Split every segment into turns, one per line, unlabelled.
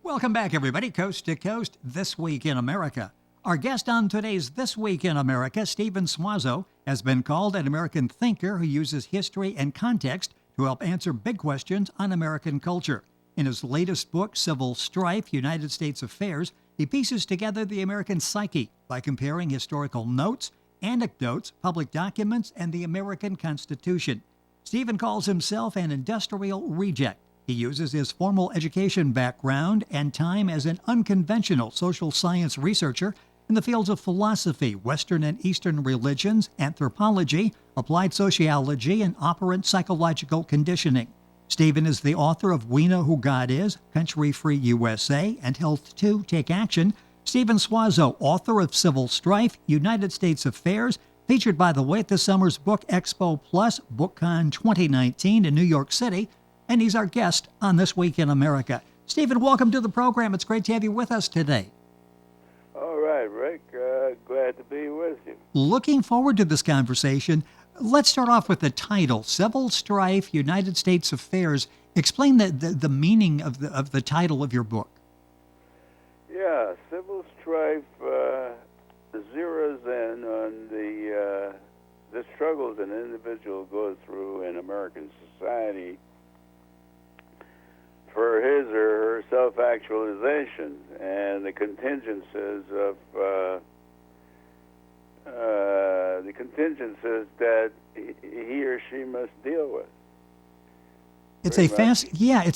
Welcome back, everybody, coast to coast, This Week in America. Our guest on today's This Week in America, Stephen Swazo, has been called an American thinker who uses history and context to help answer big questions on American culture. In his latest book, Civil Strife, United States Affairs, he pieces together the American psyche by comparing historical notes, anecdotes, public documents, and the American Constitution. Stephen calls himself an industrial reject. He uses his formal education background and time as an unconventional social science researcher in the fields of philosophy, Western and Eastern religions, anthropology, applied sociology, and operant psychological conditioning. Stephen is the author of We Know Who God Is, Country Free USA, and Health 2, Take Action. Stephen Swazo, author of Civil Strife, United States Affairs, featured, by the way, at this summer's Book Expo Plus, BookCon 2019 in New York City, and he's our guest on This Week in America. Stephen, welcome to the program. It's great to have you with us today.
All right, Rick. Glad to be with you.
Looking forward to this conversation. Let's start off with the title, Civil Strife, United States Affairs. Explain the meaning of the title of your book.
Yeah, Civil Strife zeroes in on the struggles an individual goes through in American society for his or her self-actualization and the contingencies that he or she must deal with.
It's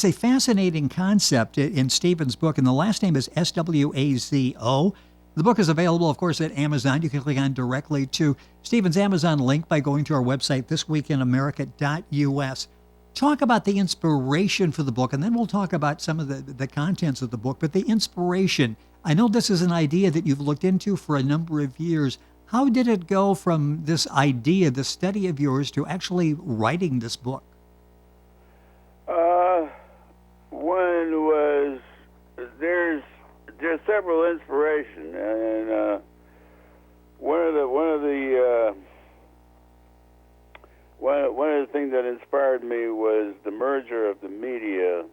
a fascinating concept in Stephen's book, and the last name is Swazo. The book is available, of course, at Amazon. You can click on directly to Stephen's Amazon link by going to our website, thisweekinamerica.us. Talk about the inspiration for the book, and then we'll talk about some of the contents of the book. But the inspiration, I know this is an idea that you've looked into for a number of years. How did it go from this idea, the study of yours, to actually writing this book?
One was there's several inspiration, and one of the things that inspired me was the merger of the media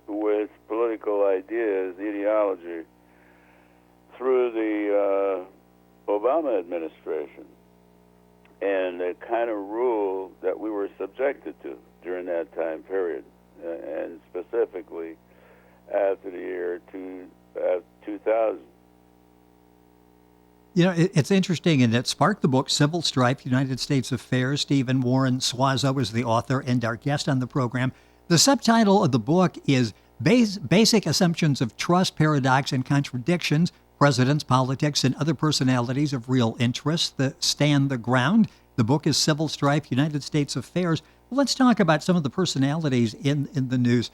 with political ideas, ideology, through the Obama administration, and the kind of rule that we were subjected to during that time period, and specifically after the year 2000.
You know, it's interesting, and it sparked the book Civil Strife, United States Affairs. Stephen Warren Swazo is the author and our guest on the program. The subtitle of the book is Basic Assumptions of Trust, Paradox, and Contradictions, Presidents, Politics, and Other Personalities of Real Interest that Stand the Ground. The book is Civil Strife, United States Affairs. Let's talk about some of the personalities in the news.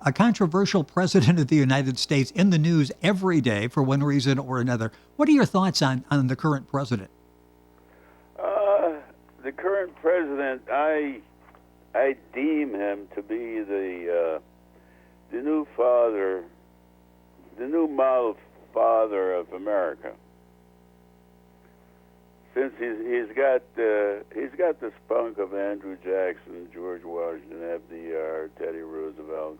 A controversial president of the United States in the news every day for one reason or another. What are your thoughts on the current president?
The current president, I deem him to be the new father, the new model father of America. Since he's got the spunk of Andrew Jackson, George Washington, FDR, Teddy Roosevelt,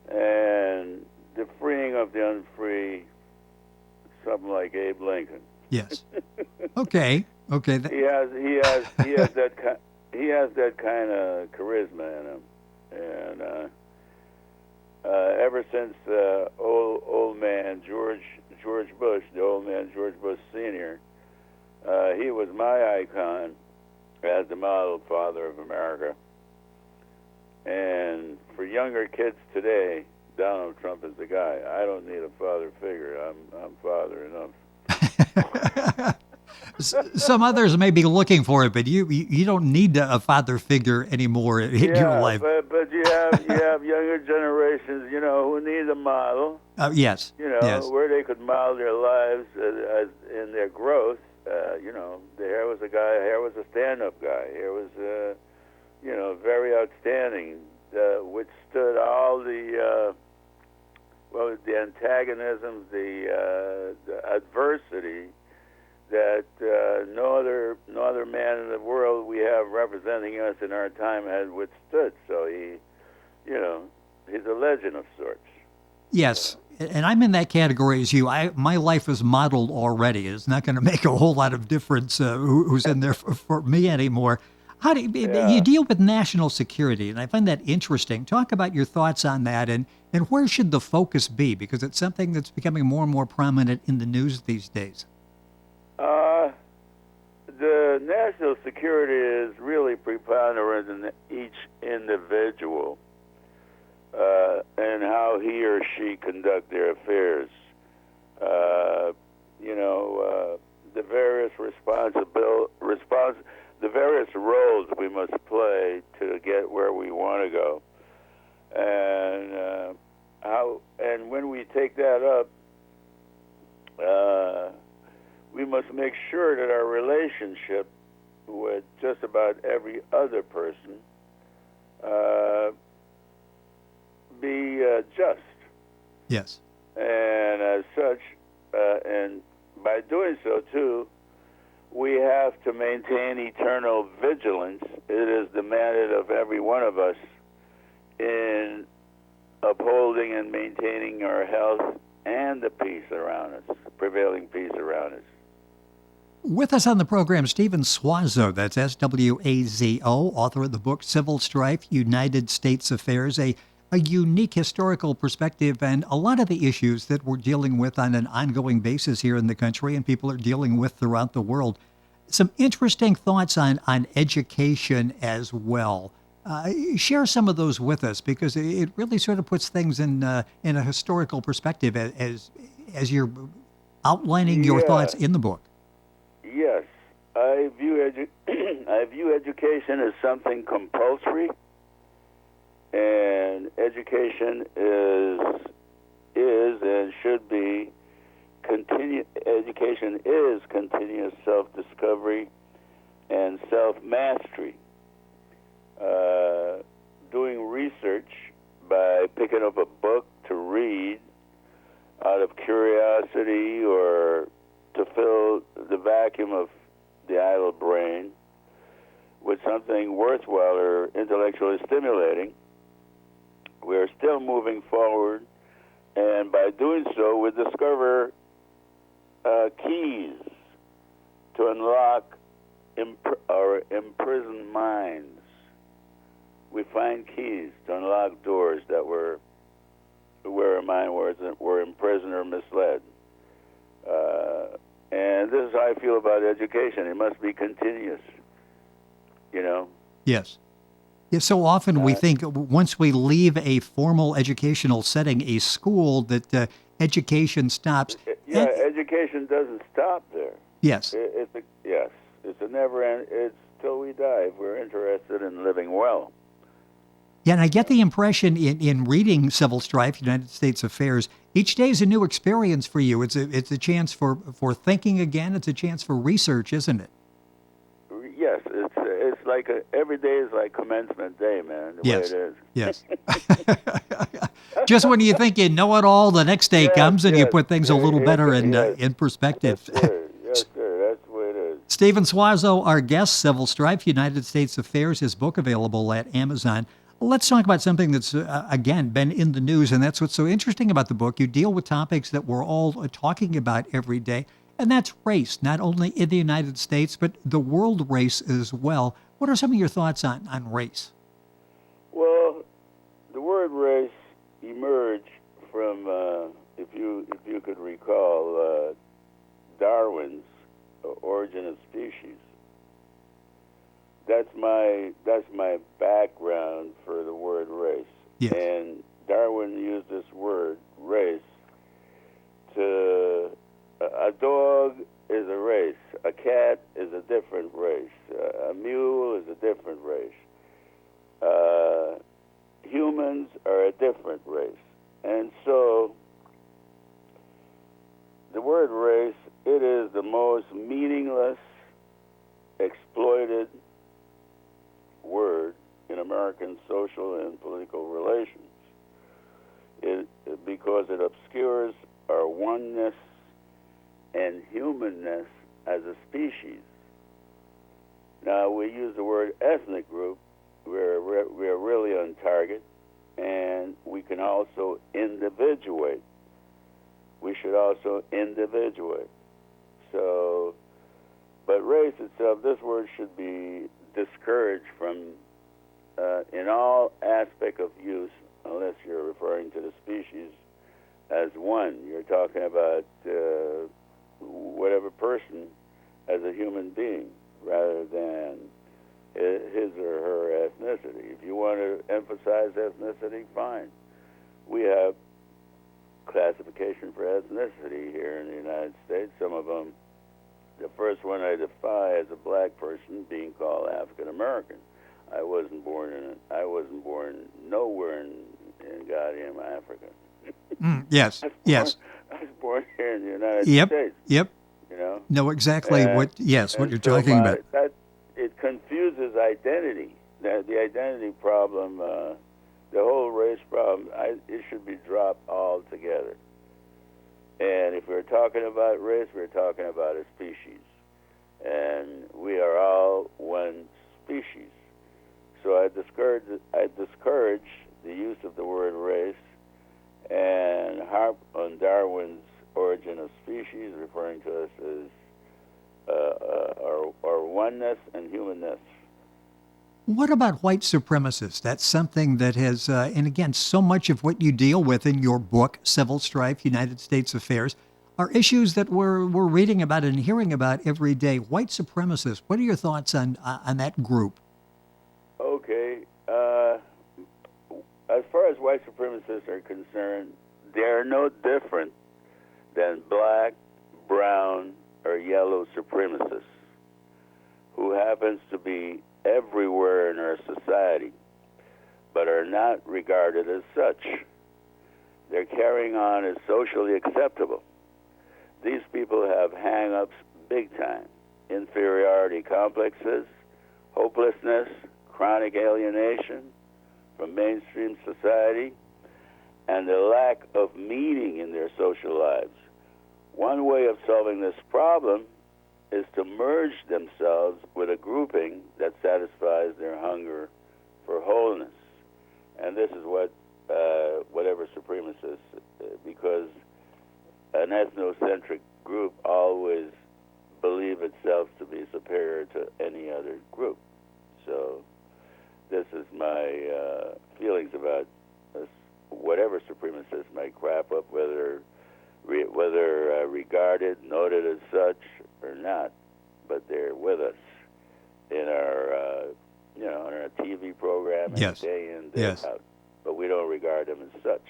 and the freeing of the unfree, something like Abe Lincoln.
Yes. Okay. Okay.
He has that kind of charisma in him, and ever since old man George Bush, the old man George Bush Sr. He was my icon as the model father of America. And for younger kids today, Donald Trump is the guy. I don't need a father figure. I'm father enough.
Some others may be looking for it, but you don't need a father figure anymore in your life.
But you have younger generations, who need a model.
Yes. Yes.
Where they could model their lives as in their growth. Here was a guy. Here was a stand-up guy. Here was, very outstanding. Withstood all the antagonisms, the adversity that no other man in the world we have representing us in our time had withstood. So he's a legend of sorts.
Yes, and I'm in that category as you. My life is modeled already. It's not going to make a whole lot of difference who's in there for me anymore. How do you
Yeah.
deal with national security? And I find that interesting. Talk about your thoughts on that, and where should the focus be? Because it's something that's becoming more and more prominent in the news these days.
Uh, the national security is really preponderant in each individual and how he or she conduct their affairs. The various the various roles we must play to get where we want to go, and and when we take that up, we must make sure that our relationship with just about every other person be just.
Yes.
And as such, and by doing so too, we have to maintain eternal vigilance. It is demanded of every one of us in upholding and maintaining our health and the peace around us, prevailing peace around us.
With us on the program, Stephen Swazo, that's Swazo, author of the book Civil Strife, United States Affairs, a unique historical perspective and a lot of the issues that we're dealing with on an ongoing basis here in the country and people are dealing with throughout the world. Some interesting thoughts on education as well. Share some of those with us because it really sort of puts things in a historical perspective as you're outlining your thoughts in the book.
Yes, I view I view education as something compulsory, and education is and should be Education is continuous self-discovery and self-mastery. Doing research by picking up a book to read out of curiosity or to fill the vacuum of the idle brain with something worthwhile or intellectually stimulating, we're still moving forward, and by doing so, we discover keys to unlock our imprisoned minds. We find keys to unlock doors that were where our mind were imprisoned or misled. And this is how I feel about education. It must be continuous,
Yes. Yeah, so often we think once we leave a formal educational setting, a school, that education stops.
Yeah, education doesn't stop there.
Yes.
It's a never end. It's till we die if we're interested in living well.
Yeah, and I get the impression in reading Civil Strife, United States Affairs, each day is a new experience for you. It's a chance for thinking again. It's a chance for research, isn't it?
Yes, it's like every day is like commencement day, man. The way it is.
Yes. Just when you think you know it all, the next day comes and you put things a little better in perspective.
Yes, sir. That's the way it is.
Stephen Swazo, our guest, Civil Strife, United States Affairs, his book available at Amazon. Let's talk about something that's, again, been in the news, and that's what's so interesting about the book. You deal with topics that we're all talking about every day, and that's race, not only in the United States, but the world race as well. What are some of your thoughts on race?
Well, the word race emerged from, if you could recall, Darwin's Origin of Species. That's my background for the word race.
Yes.
And Darwin used this word race to a dog is a race, a cat is a different race, a mule is a different race. Humans are a different race. And so the word race, it is the most meaningless, exploited word in American social and political relations. Because it obscures our oneness and humanness as a species. Now, we use the word ethnic group. We're really on target, and we can also individuate. We should also individuate. So, but race itself, this word should be discouraged from in all aspect of use, unless you're referring to the species as one. You're talking about whatever person as a human being, rather than his or her ethnicity. If you want to emphasize ethnicity, fine. We have classification for ethnicity here in the United States. Some of them, the first one I defy as a black person being called African American. I wasn't born nowhere in goddamn Africa.
Yes, yes.
I was born here in the United States.
Yep.
You know?
Know exactly what you're talking about.
That it confuses identity. The identity problem, the whole race problem, it should be dropped altogether. And if we're talking about race, we're talking about a species. And we are all one species. So I discourage the use of the word race and harp on Darwin's origin of species, referring to us as our oneness and humanness.
What about white supremacists? That's something that has, and again, so much of what you deal with in your book, Civil Strife, United States Affairs, are issues that we're reading about and hearing about every day. White supremacists, what are your thoughts on that group?
Okay. As far as white supremacists are concerned, they're no different than black, brown, or yellow supremacists who happens to be everywhere in our society, but are not regarded as such. They're carrying on as socially acceptable. These people have hang-ups big time. Inferiority complexes, hopelessness, chronic alienation from mainstream society, and the lack of meaning in their social lives. One way of solving this problem is to merge themselves with a grouping that satisfies their hunger for wholeness. And this is what whatever supremacists, because an ethnocentric group always believe itself to be superior to any other group. So this is my feelings about this, whatever supremacists might crap up, whether regarded, noted as such or not, but they're with us in our, in our TV programming,
Yes.
day in, day out. But we don't regard them as such,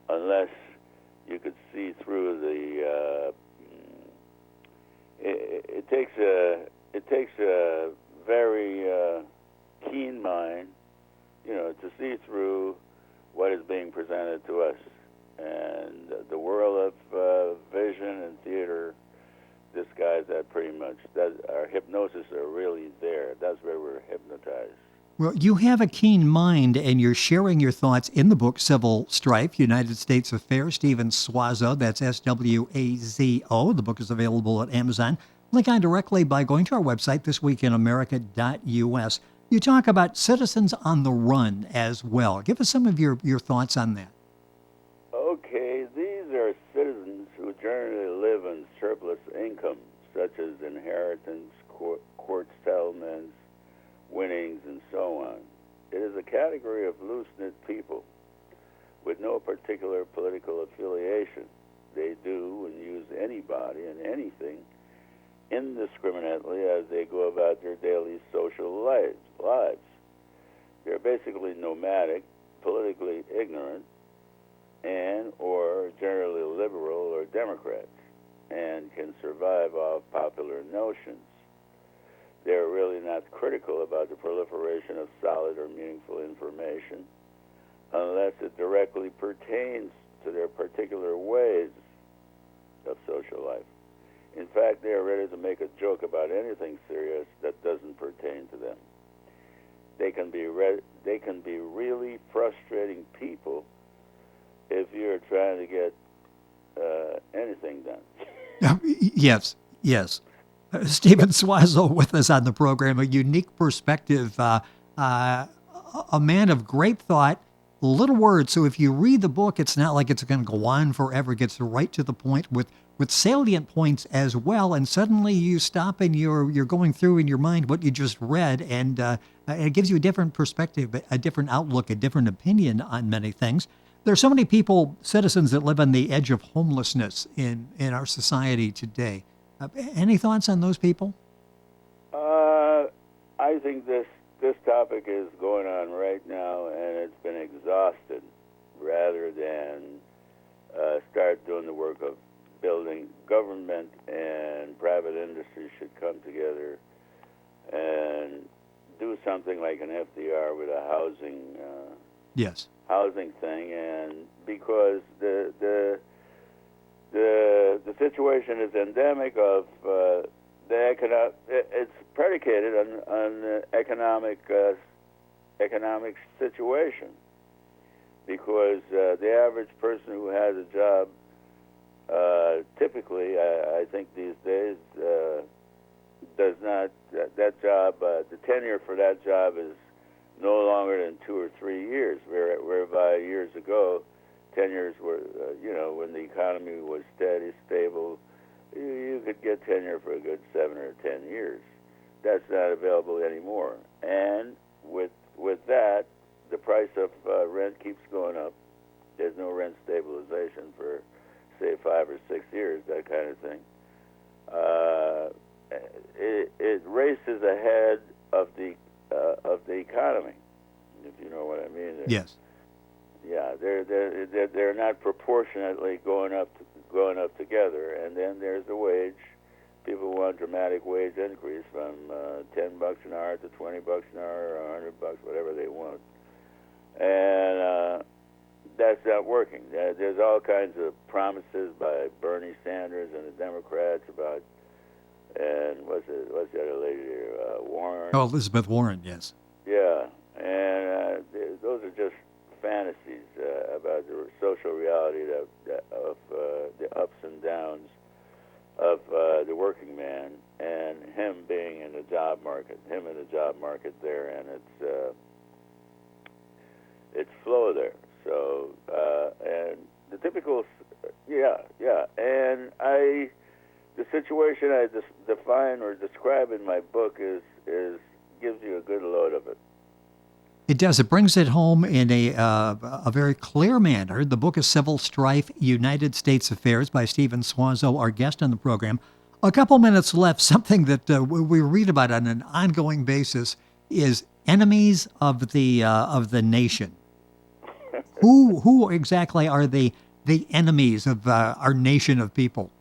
unless you could see through the. It takes a very keen mind, to see through what is being presented to us. And the world of vision and theater disguise that pretty much. Our hypnosis are really there. That's where we're hypnotized.
Well, you have a keen mind, and you're sharing your thoughts in the book Civil Strife, United States Affairs. Stephen Swazo, that's Swazo. The book is available at Amazon. Link on directly by going to our website, thisweekinamerica.us. You talk about citizens on the run as well. Give us some of your thoughts on that.
Okay, these are citizens who generally live on surplus income, such as inheritance, court settlements, winnings, and so on. It is a category of loose-knit people with no particular political affiliation. They do and use anybody and anything indiscriminately as they go about their daily social lives. They're basically nomadic, politically ignorant, and or generally liberal or Democrats, and can survive off popular notions. They're really not critical about the proliferation of solid or meaningful information unless it directly pertains to their particular ways of social life. In fact, they are ready to make a joke about anything serious that doesn't pertain to them. They can be really frustrating people if you're trying to get anything done.
Yes. Stephen Swazo with us on the program, a unique perspective, a man of great thought, little words. So if you read the book, it's not like it's going to go on forever. It gets right to the point with salient points as well. And suddenly you stop and you're going through in your mind what you just read, and it gives you a different perspective, a different outlook, a different opinion on many things. There's so many people, citizens, that live on the edge of homelessness in our society today. Any thoughts on those people?
I think this topic is going on right now, and it's been exhausted, rather than start doing the work of building. Government and private industry should come together and do something like an FDR with a
Yes.
housing thing, and because the situation is endemic of it's predicated on the economic situation, because the average person who has a job typically, I think these days, does not, that job, the tenure for that job is no longer than 2 or 3 years, whereby years ago, tenures were, when the economy was steady, stable, you could get tenure for a good 7 or 10 years. That's not available anymore. And with that, the price of rent keeps going up. There's no rent stabilization for, say, 5 or 6 years, that kind of thing. It races ahead of the economy, if you know what I mean.
Yes.
Yeah, they're not proportionately going up together. And then there's the wage. People want dramatic wage increase from $10 an hour to $20 an hour or $100, whatever they want. And that's not working. There's all kinds of promises by Bernie Sanders and the Democrats about, and what's the other lady there, Warren?
Oh, Elizabeth Warren, yes.
Yeah, and those are just fantasies about the social reality of the ups and downs of the working man, and him being in the job market, there, and its flow there. So, and the typical, and the situation I define or describe in my book is gives you a good load of it.
It does. It brings it home in a very clear manner. The book is Civil Strife, United States Affairs by Stephen Swazo, our guest on the program. A couple minutes left. Something that we read about on an ongoing basis is enemies of the nation. Who exactly are the enemies of our nation of people?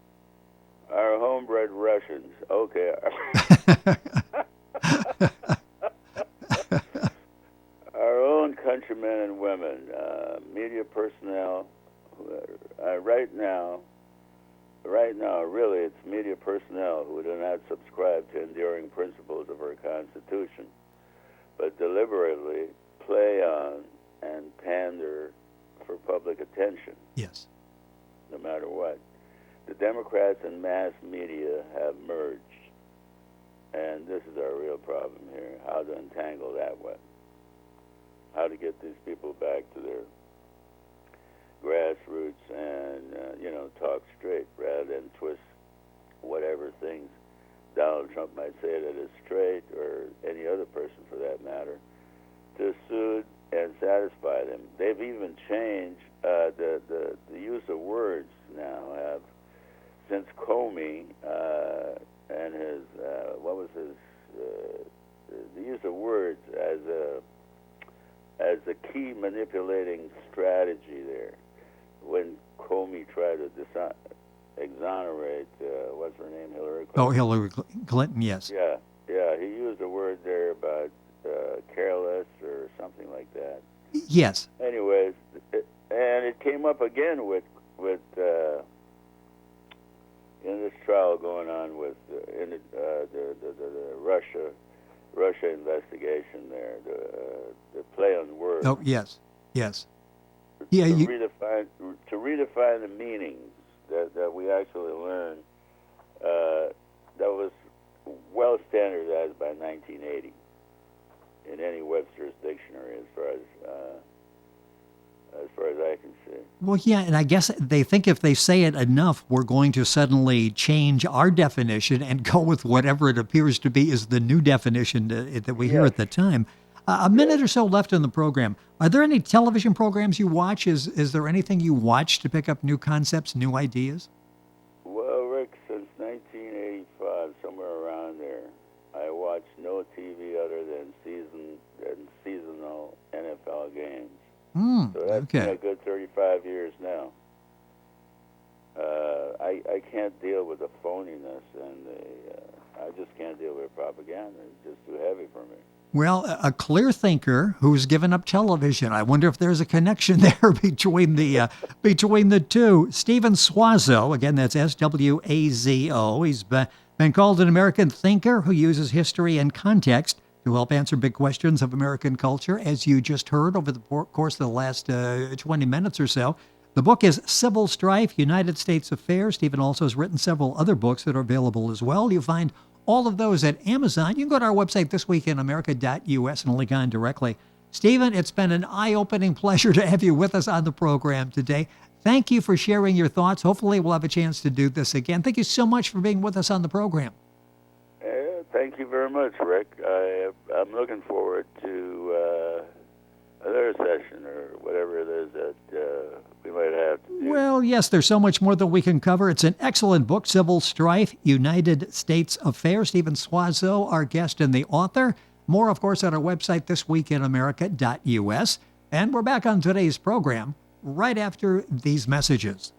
Our homebred Russians. Okay. Our own countrymen and women, media personnel. Right now, really, it's media personnel who do not subscribe to enduring principles of our Constitution, but deliberately play on and pander for public attention.
Yes.
No matter what. The Democrats and mass media have merged, and this is our real problem here, how to untangle that web. How to get these people back to their grassroots and, talk straight rather than twist whatever things Donald Trump might say that is straight, or any other person for that matter, to soothe and satisfy them. They've even changed the use of words now. Since Comey and his, the use of words as a key manipulating strategy there. When Comey tried to exonerate, what's her name, Hillary Clinton?
Oh, Hillary Clinton, yes.
Yeah, he used a word there about careless or something like that.
Yes.
Anyways, and it came up again with in this trial going on with in the Russia investigation there, the play on words.
Oh, yes. Yeah,
to redefine the meanings that we actually learned, that was well standardized by 1980 in any Webster's dictionary as far as I can see.
Well, yeah, and I guess they think if they say it enough, we're going to suddenly change our definition and go with whatever it appears to be is the new definition that we hear
Yes.
at the time. A minute or so left in the program. Are there any television programs you watch? Is there anything you watch to pick up new concepts, new ideas?
Well, Rick, since 1985, somewhere around there, I watched no TV other than seasonal NFL games. So that's been a good 35 years now. I can't deal with the phoniness, and I just can't deal with propaganda. It's just too heavy for me.
Well, a clear thinker who's given up television. I wonder if there's a connection there between the two. Stephen Swazo, again, that's Swazo. He's been called an American thinker who uses history and context to help answer big questions of American culture, as you just heard over the course of the last 20 minutes or so. The book is Civil Strife, United States Affairs. Stephen also has written several other books that are available as well. You find all of those at Amazon. You can go to our website, thisweekinamerica.us, and link on directly. Stephen, it's been an eye-opening pleasure to have you with us on the program today. Thank you for sharing your thoughts. Hopefully we'll have a chance to do this again. Thank you so much for being with us on the program.
Thank you very much, Rick. I'm looking forward to another session or whatever it is that we might have to do.
Well, yes, there's so much more that we can cover. It's an excellent book, Civil Strife, United States Affairs. Stephen Swazo, our guest and the author. More, of course, at our website, thisweekinamerica.us. And we're back on today's program right after these messages.